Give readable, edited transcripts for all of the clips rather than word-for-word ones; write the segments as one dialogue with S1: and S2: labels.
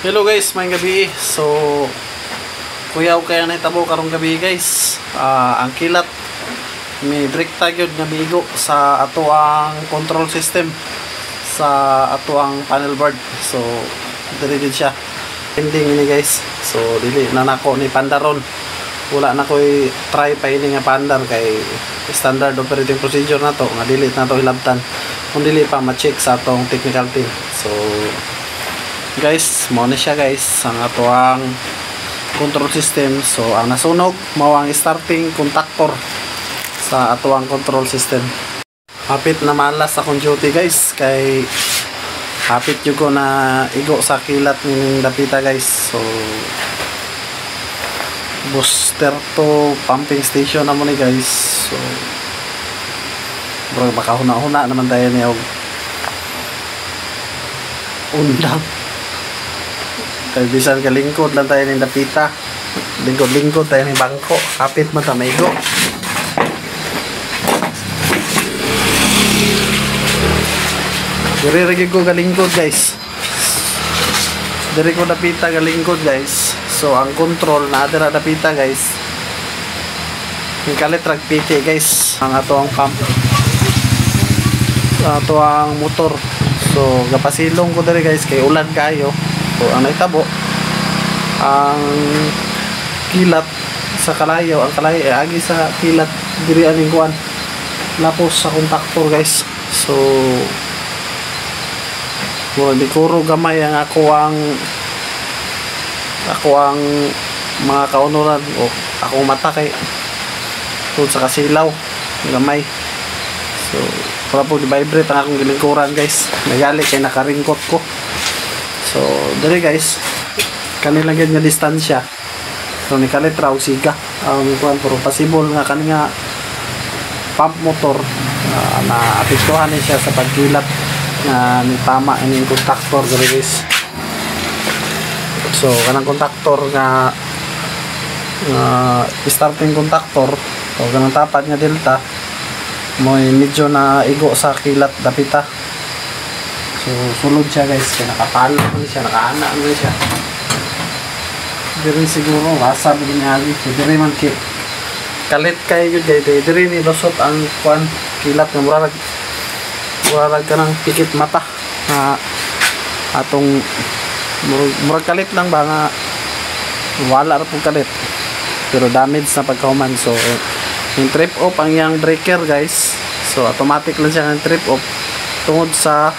S1: Hello guys, may gabi. So kuyaw kaya nahitabo karong gabi guys. Ang kilat may direkta gyud nga miigo sa ato ang control system sa ato ang panel board. So dili gyud siya. Ending ini guys. So dili na nako ni pandaron. Wala na ko'y try pa ini nga pandar kay standard operating procedure na to nga dili na to hilabtan kung dili pa ma-check sa atong technical team. So guys, mo na siya guys ang ato ang control system. So ang nasunog mao ang starting contactor sa ato ang control system. Hapit na malas akong duty guys kay hapit jud ko na igo sa kilat ning dapita guys. So booster to pumping station na mo ni guys. So bro, makahuna-huna naman tayo niya undang kaya bisan kalingkod lang tayo ng dapita, lingkod-lingkod tayo ng bangko, kapit mo tamaigo. Dire-rigi ko kalingkod guys, dire ko dapita kalingkod guys. So ang control na atira dapita guys, yung kalitrag PT guys, ang ato ang pump, ato ang motor. So gapasilong ko dire guys kay ulan kayo. So ang naitabo ang kilat sa kalayaw, ang kalayaw ay agi sa kilat diri aning kuan lapos sa contactor guys. So mo di kuro gamay ang ako ang mga kaunuran o akong mata kay tungod sa kasilaw gamay. So para po di vibrate ang akong gilingkuran guys, nagali kay nakaringkot ko. So dali guys, kanilang nga distansya. So ni kalitra og siga ang kuan pero possible nga kani nga pump motor na apektuhan ni siya sa pagkilat nga ni tama ining contactor dali guys. So kanang contactor nga starting contactor o kanang tapat nga delta mo medyo na igo sa kilat dapita. So sulod siya guys, kaya nakapalo naman siya, nakaana naman siya. Diri siguro rasa binyali, diri man ki kalit kayo yun guys, diri ni losot ang kuan kilat nga murag ka ng pikit mata na atong murag kalit lang ba nga wala ra pong kalit pero damage na pagkahuman. So yung trip off ang yang breaker guys, so automatic lang siya ng trip off tungod sa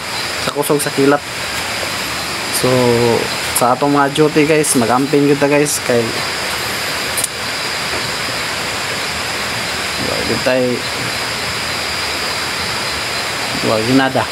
S1: kusog sa kilat. So sa atong mga duty guys, magamping kita guys kay wag ginada.